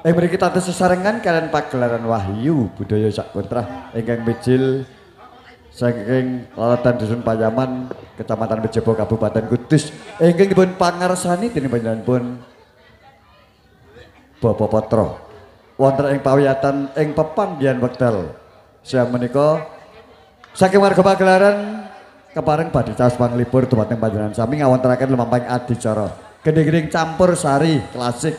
Mriki tatus sesarengan kalian pagelaran Wahyu Budaya Sakutra ingkang mijil saking Lalatan Dusun Payaman Kecamatan Mejobo Kabupaten Kudus ingkang dipun pangarsani dening panjenenganipun Bapak Patra wonten ing pawiyatan ing pepanggihan wekdal siang menika saking warga pagelaran kepareng badhe caos panglipur dumateng panjenengan sami ngawontenaken lumampahing adicara gending-gending campur sari klasik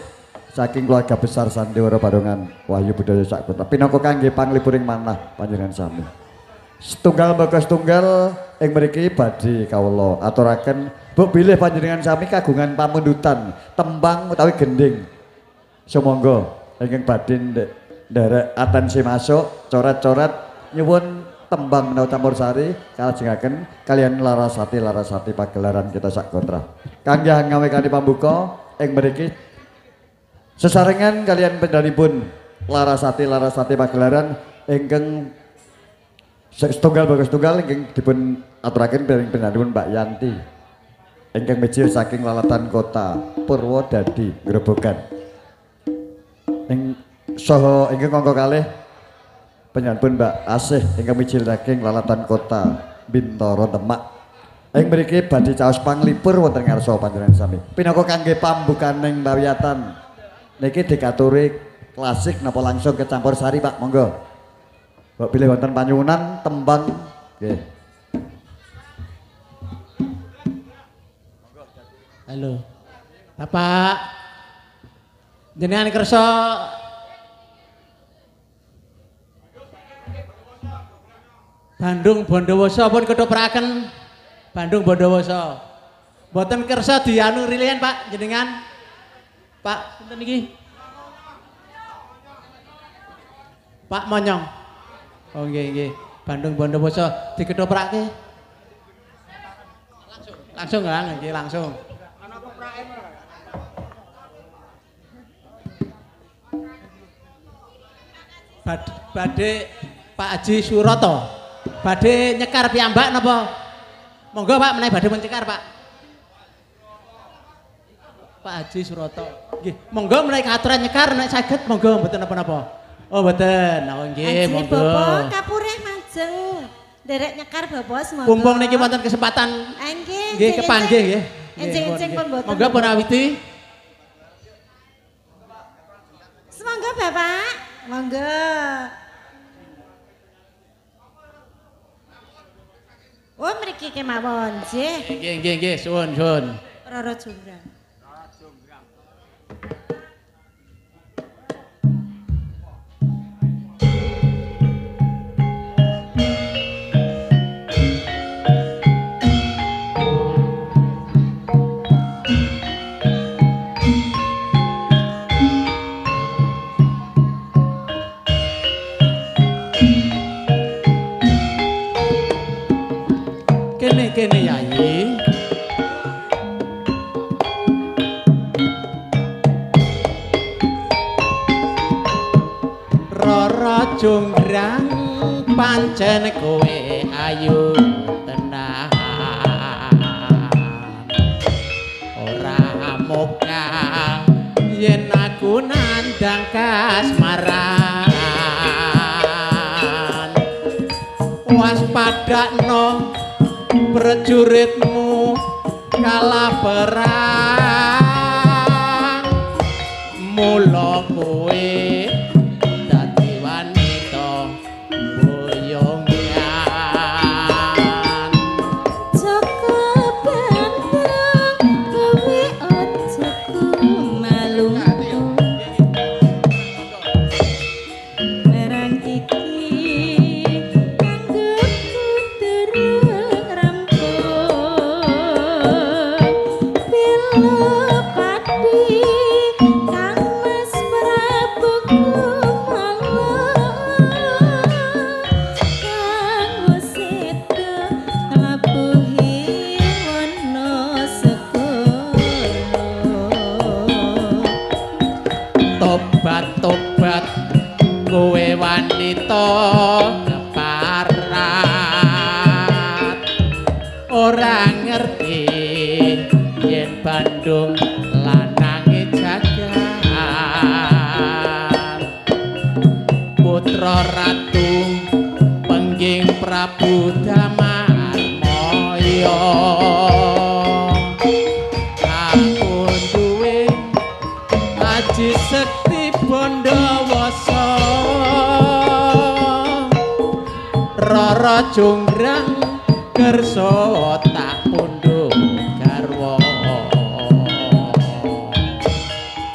saking keluarga besar Sandiwara Barongan Wahyu Budaya Sakutra pinangka kangge panglipuring manah panjenengan sami. Setunggal bagas tunggal ing mriki badhe kawula aturaken mbok bilih panjenengan sami kagungan pamundutan tembang utawi gending. Sumangga ingkang badhe nderek atensi masuk coret-coret nyuwun tembang menawi campursari kalajengaken kalian larasati pagelaran kita Sakutra. Kangge ngawekani pambuka ing mriki sesarengan kalian pendalipun larasati pagelaran ingkang setunggal bagus tunggal ingkang dipun aturaken dening pendalipun Mbak Yanti ingkang mijil saking Lalatan Kota Purwodadi Grobogan ing saha ingkang angka kalih pendalipun Mbak Asih ingkang mijil saking Lalatan Kota Bintoro Demak ing mriki badhe caos panglipur wonten ngarsa panjenengan sami pinangka kangge pambukaning pawiyatan niki dikaturi klasik napa langsung kecampur sari Pak monggo. Mbok pilih wonten panyuwunan tembang nggih. Halo. Bapak jenengan kersa Bandung Bondowoso pun kethopraken Bandung Bondowoso. Mboten kersa dianu rilian Pak jenengan. Pak, sinten iki? Pak Monyong. Oh nggih. Bandung Bondowoso dikethoprake. Langsung kan nggih langsung. Ana keprake. Badhe Pak Haji Suroto. Badhe nyekar piyambak napa? Monggo Pak menawi badhe mencekar Pak. Pak Haji Suroto. Nggih, monggo menawi katuran nyekar nek saged monggo mboten napa-napa. Oh mboten. Oh nggih, monggo. Bapak kapurih majeng. Derek nyekar Bapak semoga. Mumpung niki wonten kesempatan. Nggih. Nggih kepanggih nggih. Enjing-enjing pun mboten. Monggo pun awiti. Semoga Bapak. Monggo. Oh mriki kemawon nggih. Nggih, suwun. Roro Jonggrang. Kene Yayi. Roro Jonggrang pancen kowe ayu tenan. Ora moga yen aku nandang kasmaran. Waspadakno prajuritmu kalah perang mula kowe dadi wanita boyongan Joko Bandung kowe aja malu merang iki anggapku dereng rampung bila pati kang Mas Prabu kang waseda labuhi Wonosobo tobat kowe wanita keparat ora ngerti yen Bandung lanange jagat putra ratu pengging Prabu Damarmaya aku duwe aji sekti Bandawasa Rara Jonggrang kersa tak pundhut garwa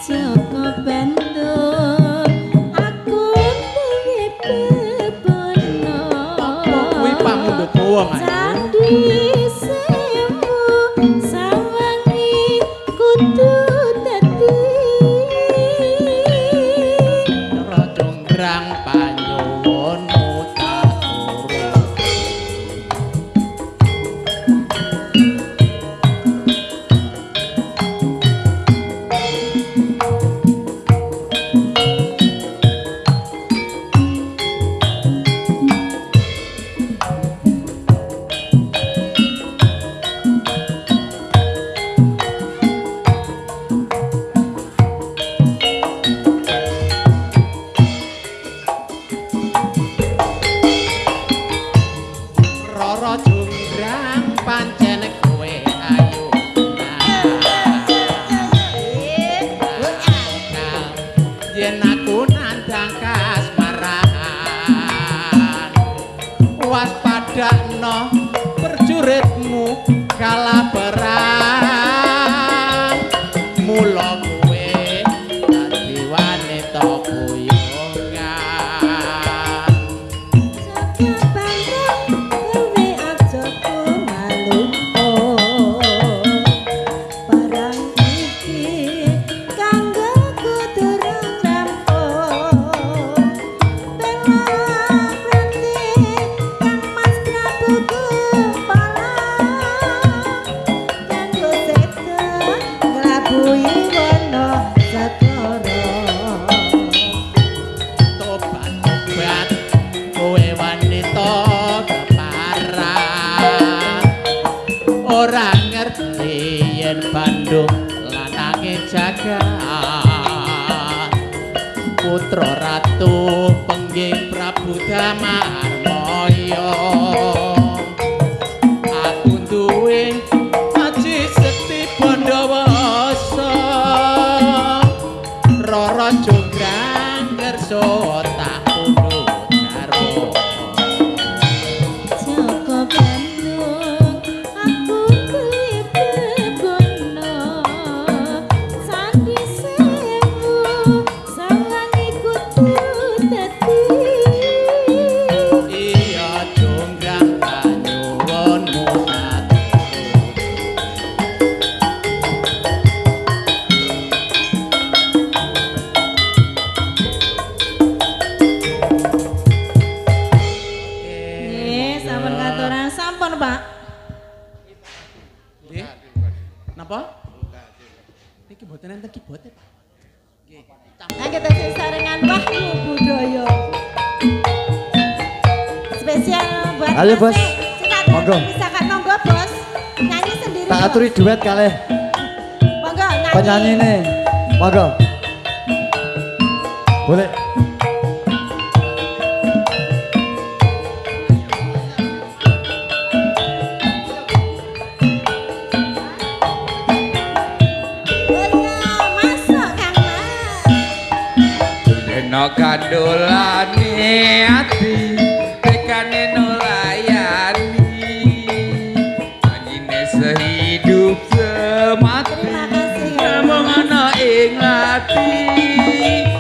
Joko Bandung aku duwe bebono kuwi pamundhut wong Candi Sewu sawangi kudu dadi Rara Jonggrang panyuwun mutahuru Rara Jonggrang pancen kowe ayu yen aku nandang kasmarahan waspadakno perjuritmu kala perang mula kowe dadi wanita buyongan Joko Bandung kowe aja kumalupo barang iki kanggo kudu rampung bela prati kang Mas Prabu Kumpala kanggo seda nglabui wana Satara tobat kowe wanita keparang ora ngerti yen Bandung lanange jagat putra ratu pengging Prabu Damarmaya aku duwe aji sekti Bandawasa Rara Jonggrang kersa tak pundhut garwa Joko Bandung aku duwe bebono Candi Sewu sawangi kudu dadi iya Jonggrang panyuwun mutahuru sampun katuran sampun Pak Nggih. Napa? Niki mboten enten kibote, Pak. Nggih. Nah kita sesarengan Wahyu Budaya spesial buat Ayo, Mas Bos. E. Silakan Monggo. misalkan monggo Bos nyanyi sendiri Tak Bos. aturi duet kalih Monggo nyanyi penyanyi ini. Monggo. Boleh. Oh iya, masuk Kang Mas. Dena kandolane ati tekane nolayani Anjine sehidup semati Terima kasih Kang Namung Mas. ana ing ati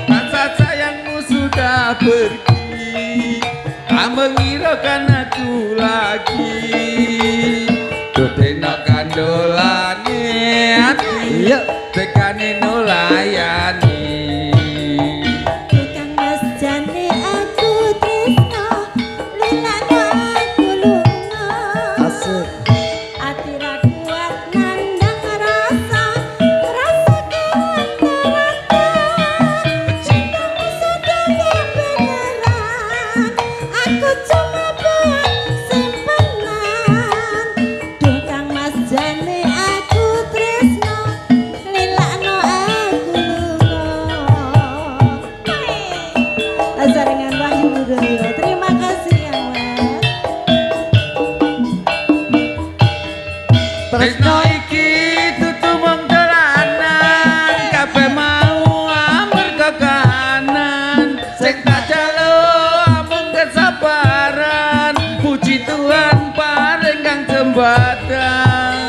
Rasa sayangmu sudah pergi Tak mengirakan aku lagi Dena kandolane ati Iya. tekane nolayani Kang Mas jane aku tresno Tresno iki tutu mung dolanan, kabeh mau amarga kahanan. Sing tak jaluk mung kesabaran, puji Tuhan paring kang jembatan.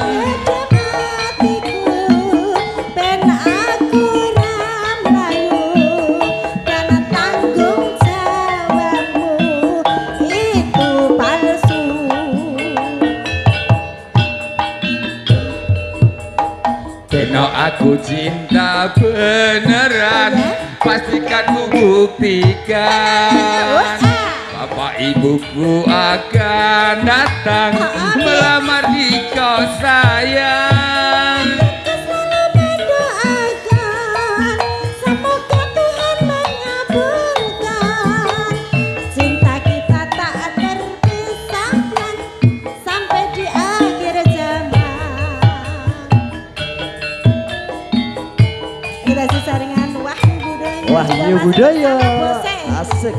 Deno aku cinta beneran, pastikan ku buktikan. Bapak ibuku akan datang melamar di kau sayang. Selalu mendoakan, semoga Tuhan mengabulkan. Cinta kita tak terpisahkan sampai di akhir zaman. Kita sesaringan Wahyu Budaya. Wahyu Budaya. Asik.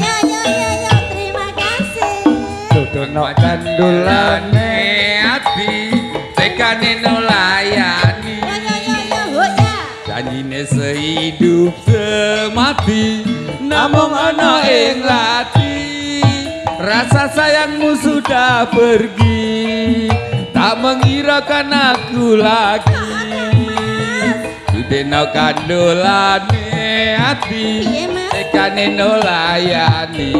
Yo, terima kasih. Dono Candulane ati, tekane nolayani. Yo, ya. Janjine sehidup semati, namung ana ing lati. Rasa sayangmu sudah pergi, tak mengirakan aku lagi. Dudeno kandolane ati, Piye, Mas? tekane nolayani.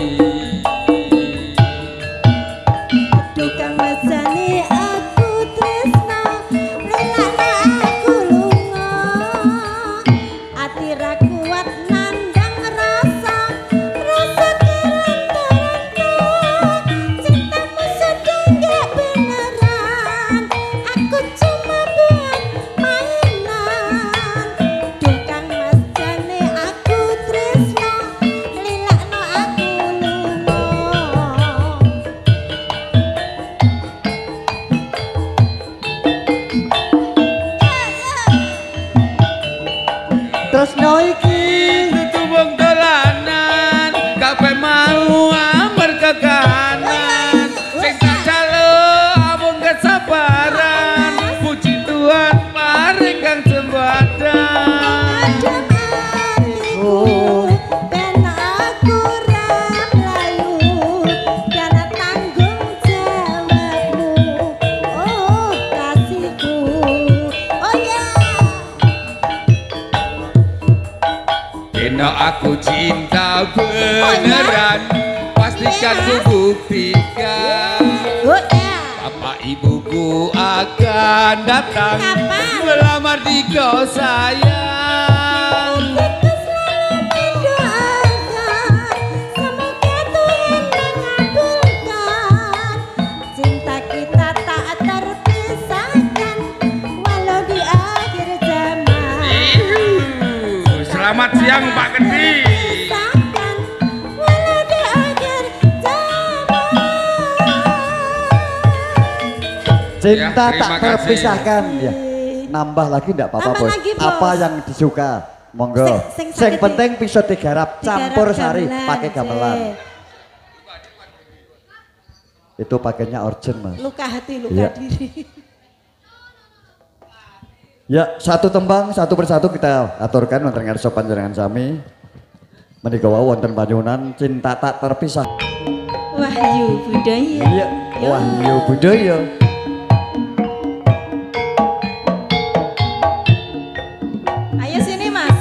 Tukang mesani aku tresno, lelana aku lunga. Ati ra kuat nandang rasa keranta-ranta. Cintamu sudah gak beneran, aku cuma buat mainan. Tukang mesani aku tresno, lelana aku lunga. Tresno iki Tutu wong dolanan, kabeh mau amarga kahanan. Sing tak jaluk mung kesabaran, puji Tuhan paring kang jembatan. Adem hatiku, ben aku ra mlayu, karena tanggung jawabmu, oh kasihku, oh ya. Deno aku cinta beneran, pastikan ku buktikan. Oh ya. Bapak ibuku akan datang Kapan? melamar di kau sayang. Kita selalu mendoakan, semoga Tuhan mengabulkan. Cinta kita tak terpisahkan, walau di akhir zaman. Selamat siang Pak Gedi. Terpisahkan, walau di akhir zaman. cinta Ya, tak terima kasih. terpisahkan ya. Nambah lagi enggak apa-apa, Tambah Bos. lagi, Bos. Apa yang disuka? Monggo. Sing Sing sakit penting bisa digarap campur Digarap sari gamelan, pakai gamelan. Cek. Itu pakainya urgent, Mas. Luka hati, luka Iya. diri. Ya, satu tembang satu persatu kita aturkan wonten ngarsa panjenengan sami. Menika wau wonten panyuwunan cinta tak terpisah. Wahyu Budaya. Iya, Wahyu Budaya. Ayo sini Mas.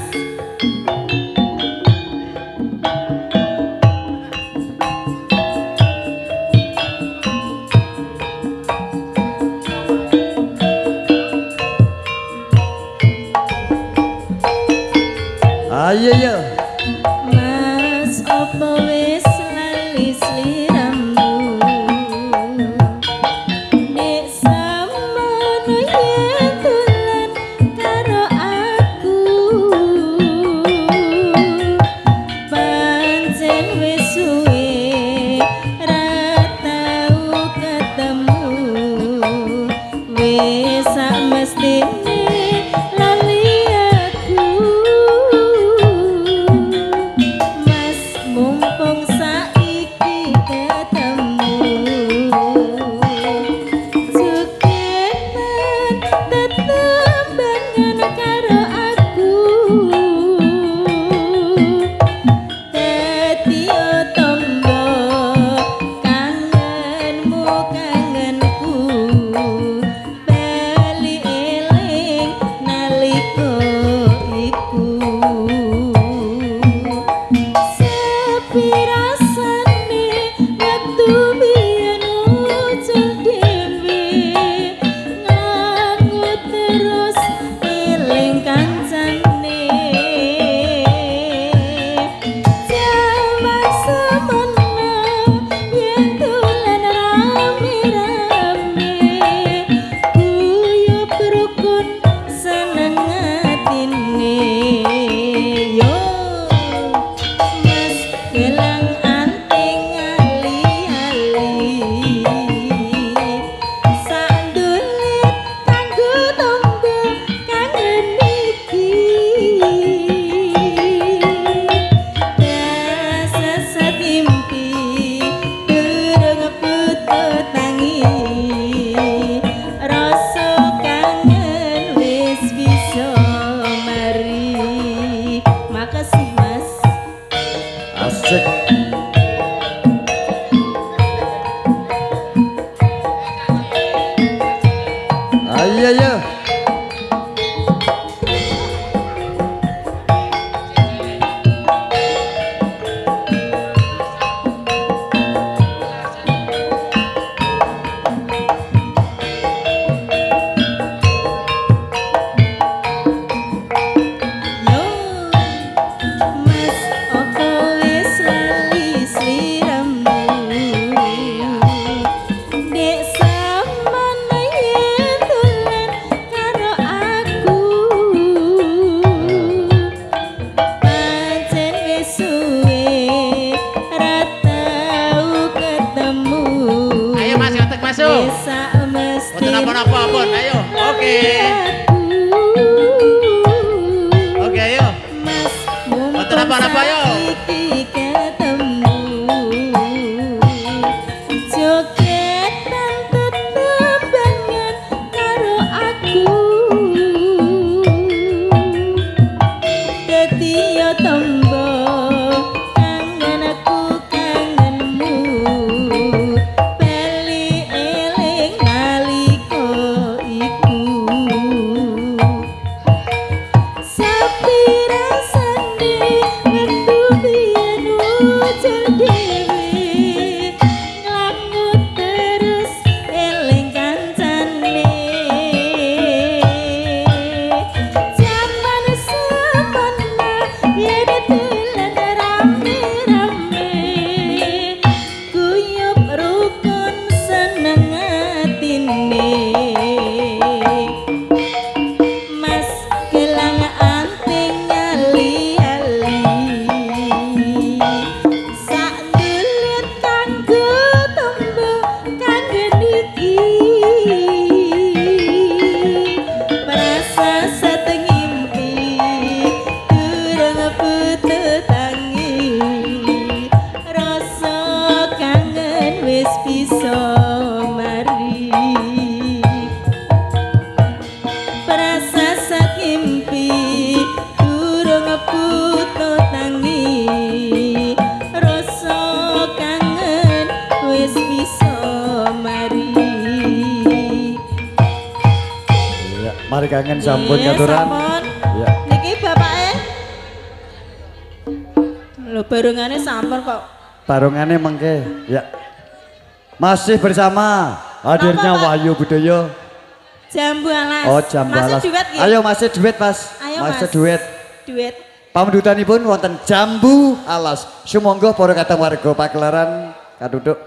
Ayo ya. Mas opo wis lali sliramu, napa pun, ayo. Oke. Oke, ayo. Mboten napa-napa yo. Mari kangen sampun katuran. Ya. Niki bapake. Lho barungane sampun kok. Barungane mengke. Ya. Masih bersama hadirnya Wahyu Budaya. Jambu alas. Oh, jambu alas. Ayo masih duet, Mas. Ayo, masih Mas. duet. Duet. Pamundutanipun wonten jambu alas. Sumangga para kadang warga Pagelaran kaduduk.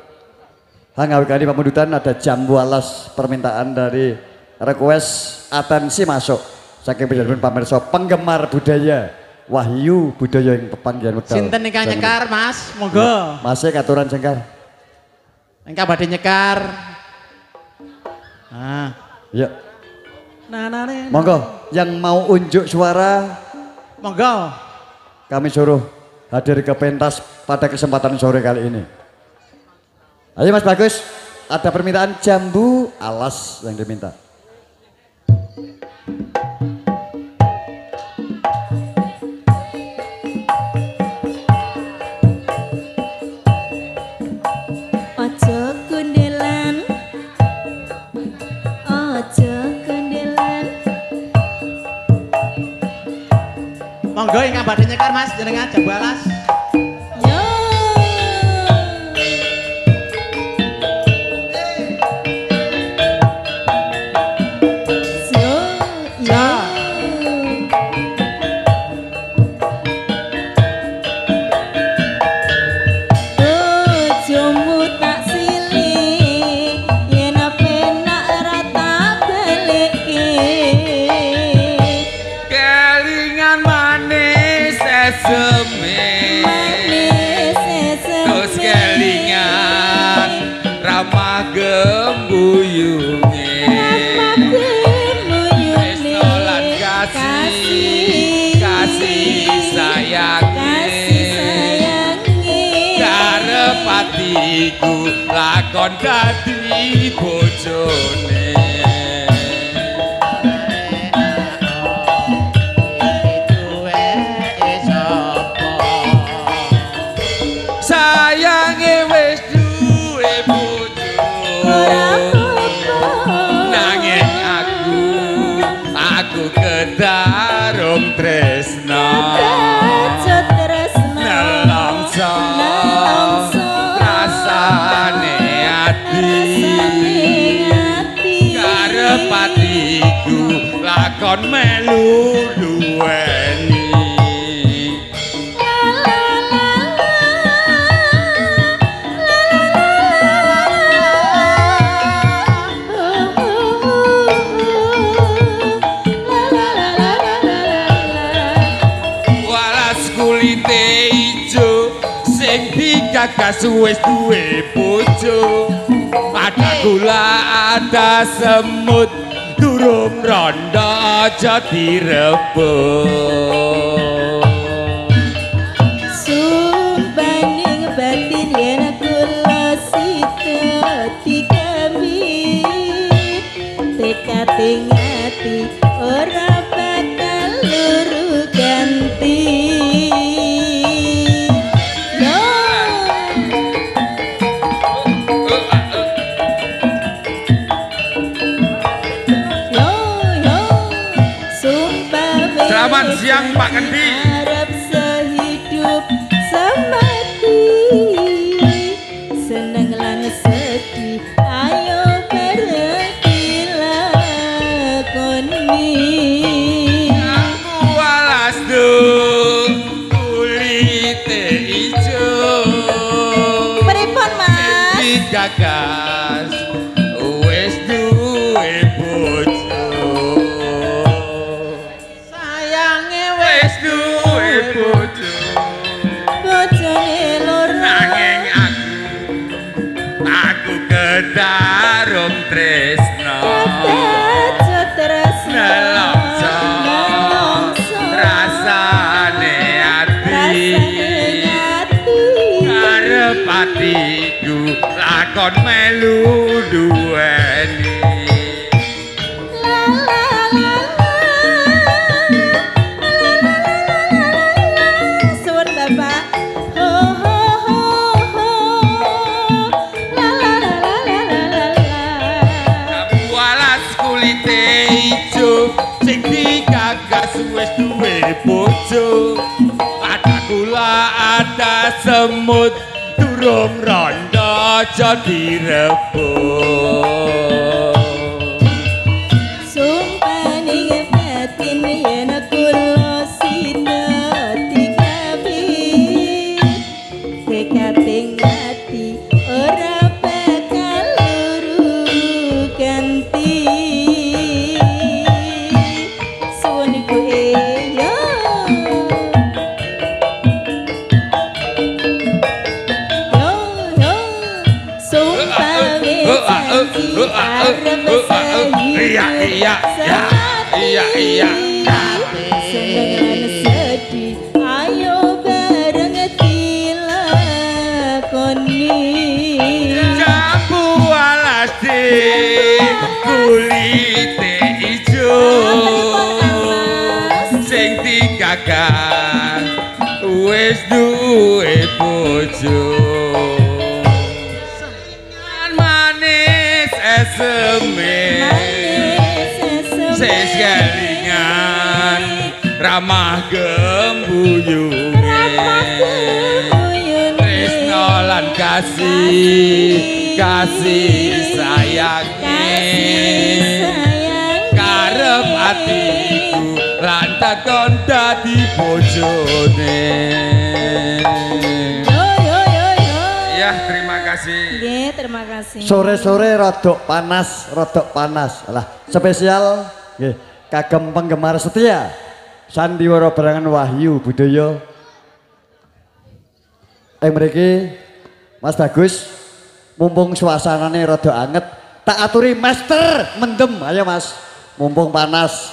Hangawi kali pamundutan ada jambu alas permintaan dari request atensi masuk saking panjenengan pamirsa penggemar budaya Wahyu Budaya yang pepanggihan wekdal. Sinten ingkang nyekar, Mas? Monggo. Masih katuran cengkar. Engkau badhe nyekar. Ah. Ya. Nah. Monggo yang mau unjuk suara Monggo. kami suruh hadir ke pentas pada kesempatan sore kali ini. Ayo Mas Bagus, ada permintaan jambu alas yang diminta. Ojo kundelan. Ojo kundelan. Monggo ingkang badhe nyekar, Mas, jenengan jambu alas. Yo. Yo. Yo. Bojomu tak silih yen penak ora tak balekke. Kelingan manis seseme. Manis Terus kelingan ramah gembuyunge. Tresno lan kasih sayange. Karep atiku lakon dadi bojone. Sayange wis duwe bojo. Nanging aku kedarung tresno. Nelongso rasane ati. Karep atiku lakon melu duweni. Walas kulite ijo sing gagas wis duwe bojo ada gula ada semut durung rondo aja direbut Sumbaning batin yen kula sida dikami tekate ngati ora bakal luru ganti Selamat siang Pak Kendi. Harap sehidup semati seneng lan sedih ayo bareng lakoni Aku alas do kulite ijo pripun Mas digagas wis duwe bojo Sayange wis duwe bojo bojone loro nanging aku kedarum tresno tresno nelongso rasane ati arep atiku lakon melu duweni suwun Bapak ho ho ho ho la la la la la la la walas kulite ijo sing digagas wis duwe bojo ada gula ada semut durung rondo aja direbut sumpaning batin yen kula sida dikabit tekate ngati ora bakal luru ganti suwun iku yo sumpame janji arep iya seneng lan sedih ayo bareng dilakoni jambu alas kulite ijo sing digagas wis duwe bojo manis eseme ses kelingan ramah gembuyune tresno lan kasih sayange karep atiku lan takon dadi bojone ya terima kasih nggih terima kasih Sore-sore rodok panas. Lah, spesial nggih kagem penggemar setia Sandiwara Berangan Wahyu Budaya. Mriki Mas Bagus, mumpung suasanane rada anget, tak aturi master mendem. Ayo Mas, mumpung panas.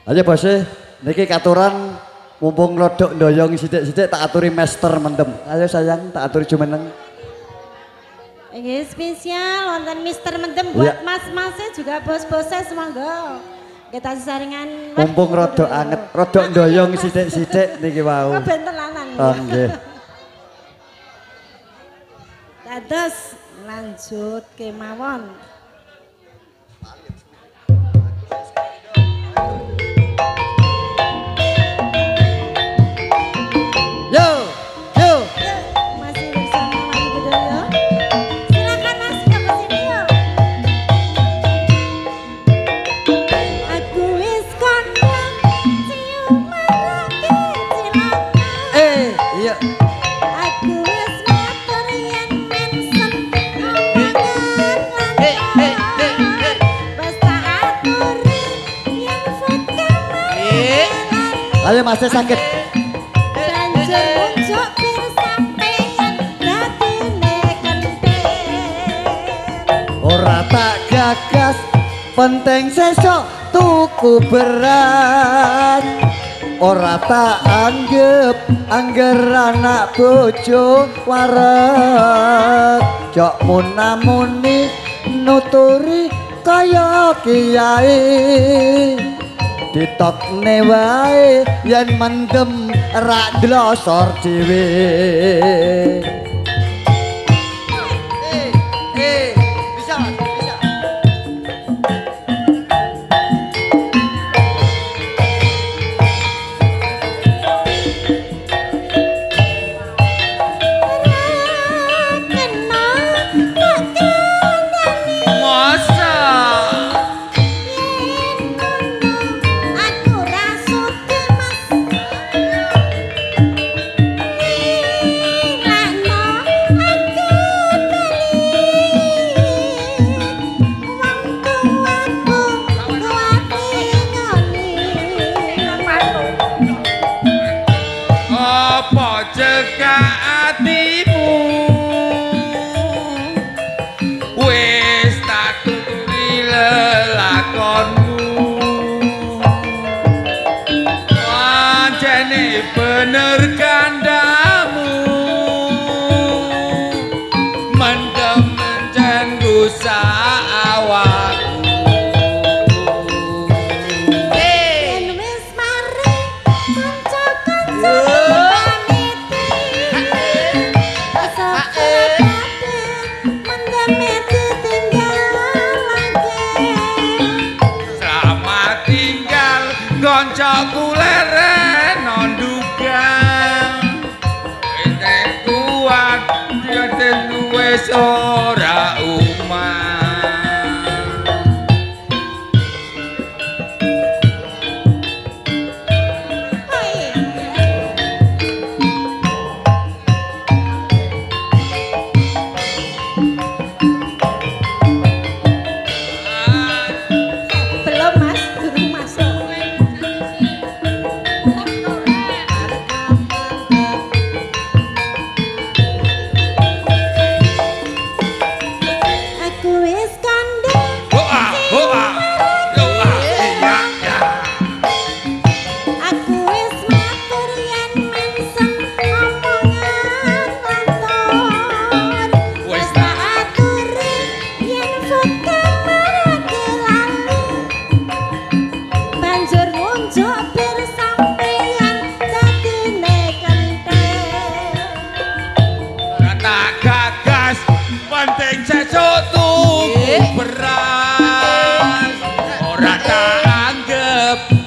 Ayo bose, niki katuran mumpung rodok ndoyong sithik-sithik tak aturi master mendem. Ayo sayang, tak aturi jumeneng. Ini spesial wonten Mister Mendem buat mas-masnya juga bos-bosnya semoga kita saringan mumpung rodok anget, rodok ndoyong sithik-sithik niki wau. Kebentelanan. Oh nggih. Dados lanjut kemawon. Yo. Masih bersama Wahyu Budaya. Silakan Mas ke sini yuk. Aku wis kondang ciuman lagi cilaka. Iya. Aku wis matur yen mensen omongan lan wis tak aturi yen foto Ayo Mas sakit. banjur muncul pirsa penting sesok tuku beras ora tak anggap angger anak bojo waret jok munamuni nuturi kaya kiai ditokne wae yen mendem rak dlosor dhewe bisa bener kandamu mendem mencen rusak awakku yen wis mari kanca-kanca pamiti asa kabeh mendemeti tinggalake selamat tinggal koncoku leren kuat dia wis ora belum mas durung masuk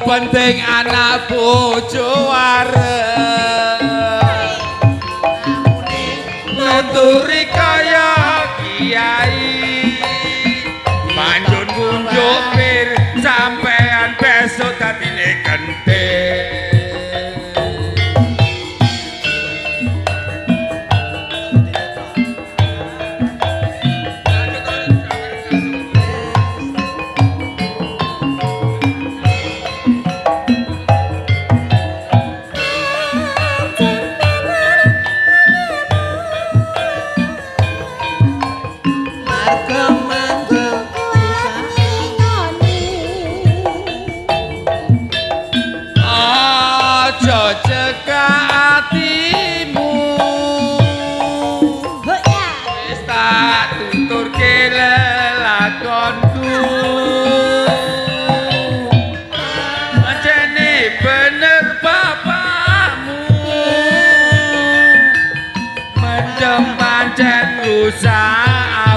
penting anak bojo arep nuturi kaya kiai banjur ngunjuk pir sampean besok dadine genting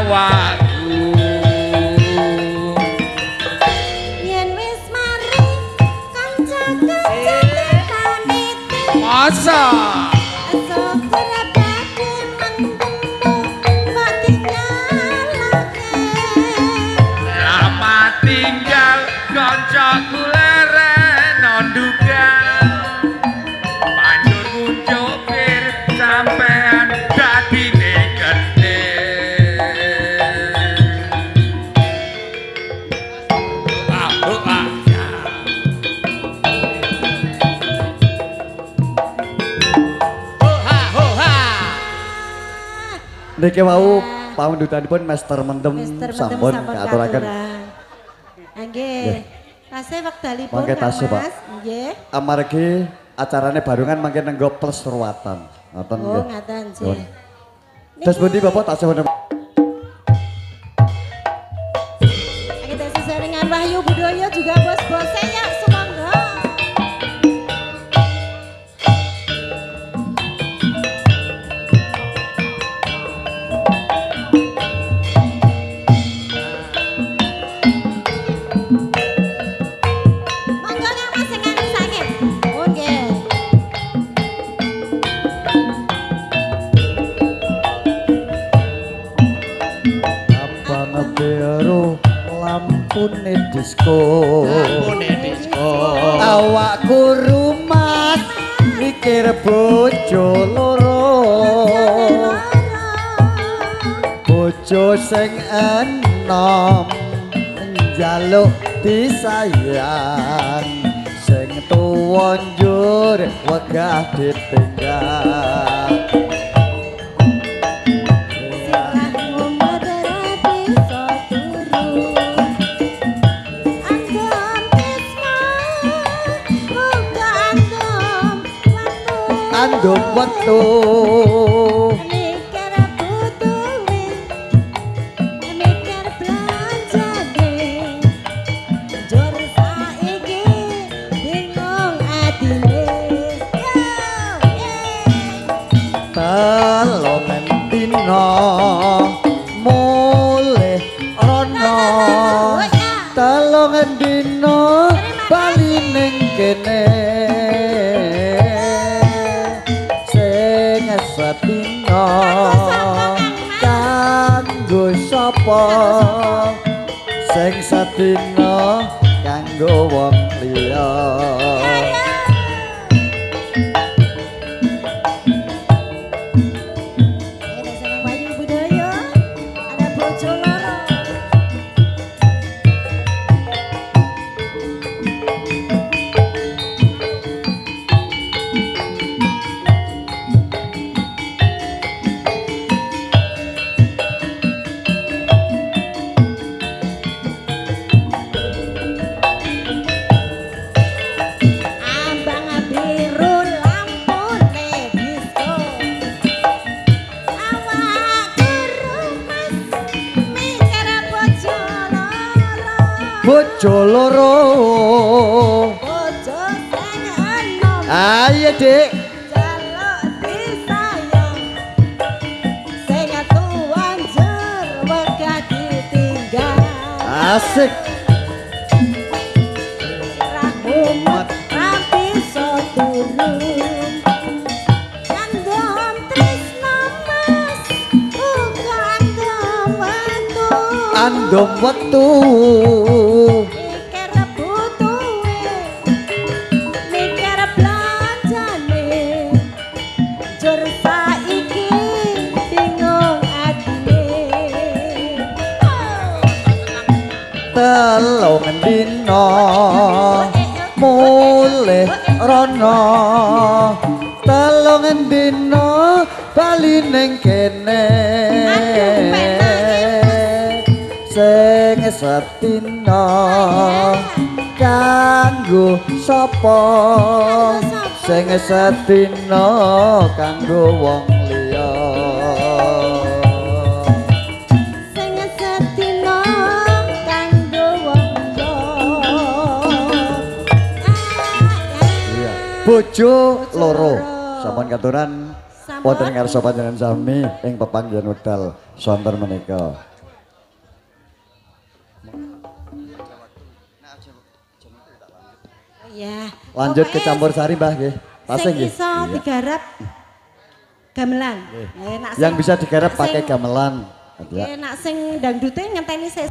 awakku yen wis mari kanca-kanca pamiti masa selamat tinggal kancaku leren nondugan banjur ngunjuk pir sampean dadine niki wau pamundutanipun Master Mendem sampun katuraken. Nggih. Tasih wekdalipun Mangke tasih, Pak. Mas. Nggih. Amargi acarane barungan mangke nenggo Persruatan. Ngoten Oh, nggih. ngaten Nuwun. nggih. Terus pundi Bapak tasih wonten Kita sesarengan Wahyu Budaya juga bos-bosnya ya semangga. Mangga nek Mas sing ngangen sakit. Oh nggih. abang biru lampune disko. Ampune disko. Awakku rumas mikir bojo loro. Bojo sing enom njaluk disayang, sing tuwa njur wegah ditinggal. Andum wektu telongen dina mulih ana, telongen dina bali ning kene. Sing setina kanggo sapa, sing setina kanggo wong liya. Wahyu Budaya ada bojo loro. Abang biru lampune disko. Awakku rumas mikir bojo loro. Bojo loro. Bojo sing enom Ayo Dik. jaluk disayang. Sing tuwa njur wegah ditinggal. Asik. Rahmat rapi turun. Kandhom tresno Mas, uga andhom watu. Andum wektu Mikir butuhe, mikir belanjane. Jur saiki bingung atine. telongen dina mulih rono, telongen dina bali ning kene. Sing setina kanggo sapa, sing setina kanggo wong liya. Sing setina kanggo wong Iya. Bojo loro sampun katuran wonten ngarsa panjenengan sami ing pepanggihan wekdal sonten menika. Ya. Lanjut ke campur sari Mbah nggih. Tasih Sing nggih. iso Iya. digarap gamelan. Nak Yang sing- bisa digarap nak pakai sing- gamelan. Ya. Nak sing dangdute ngenteni ses.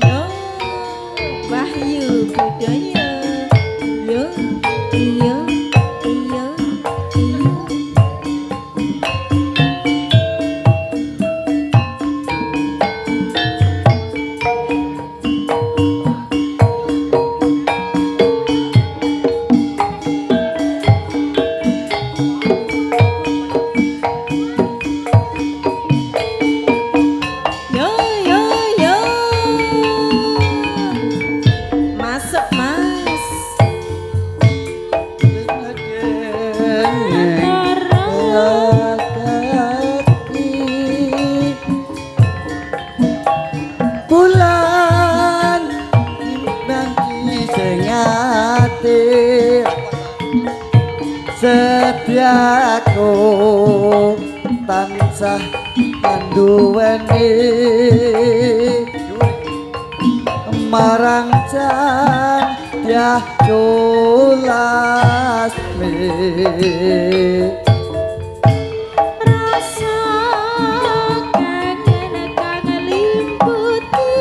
Yo, Wahyu Budaya. Yo, iya, iya, iya. Setiaku tansah anduweni marang Candya Lasmi. Rasa kangen kang limputi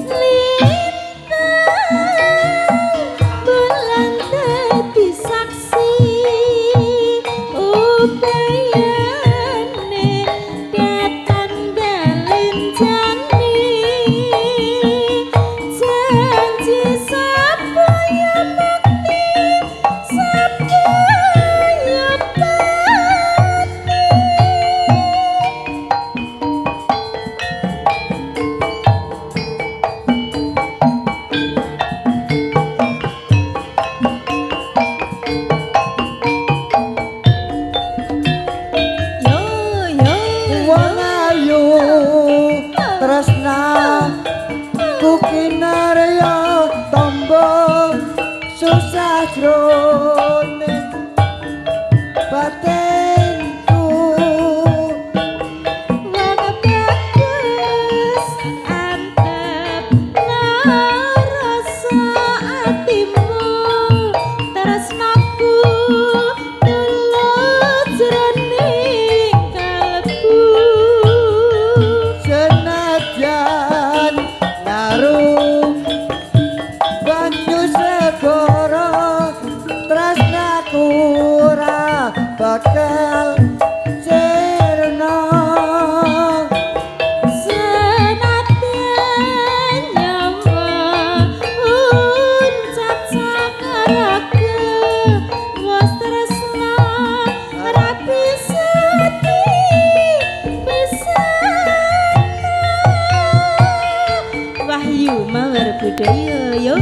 lintang bulan dadi saksi upayane datang dalin jani janji sapa ya bakti sapa ya yo yo Wong ayu tresna ku kinarya tombo susah jroning batinku. Wong bagus antep rasa atimu tresnaku tulus jroning kalbu Senajan naruh banyu segara tresnaku ora bakal sirna. senadyan nyawa uncat sakaraga was tresna ora bisa Wahyu Mawar Budaya yo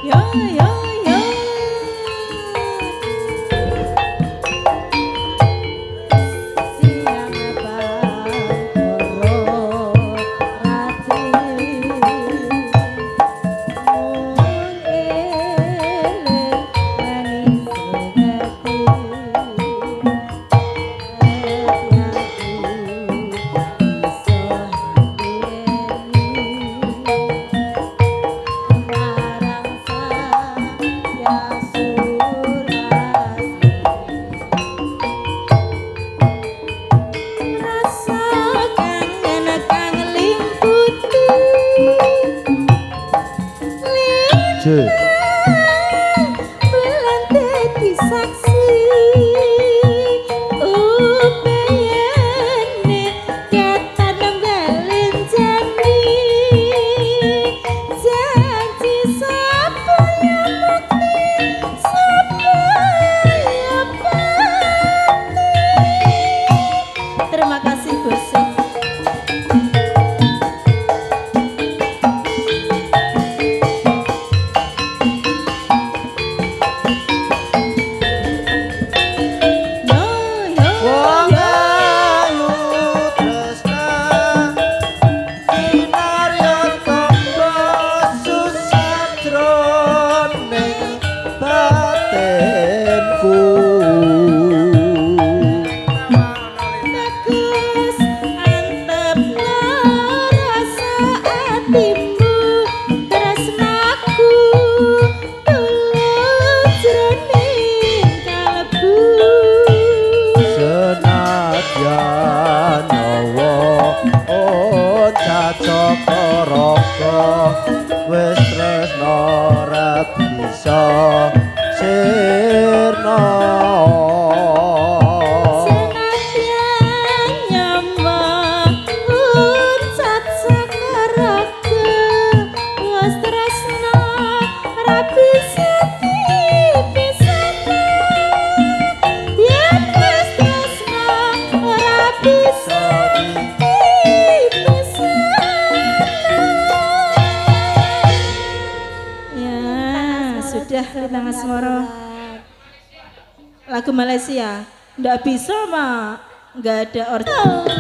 yo yo yo siang bangkoro ratri mun eling manis sugati Je. bulan dadi saksi upayane katan nanggalin jani janji sapa ya mukti sapa ya pati. Terima kasih Gusik. Yo yo Wong yo ayu tresna kinarya tombo susah jroning batinku. bagus antep rasa atimu tresnaku tulus jroning kalbu Senajan nyawa uncat sakaraga wis tresna ora bisa sirna. senadyan nyawa uncat sakaraga was tresna ora bisa dipisahna yen wis tresna ora bisa dipisahna. Kasidah Lintang Asmoro. Lagu Malaysia. Nggak bisa, Mak. Nggak ada Suara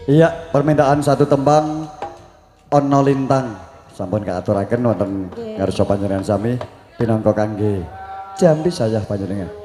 Iya, permintaan satu tembang Ono Lintang sampun kaaturaken wonten ngarsa panjenengan sami pinangka kangge jambi saya panjenengan.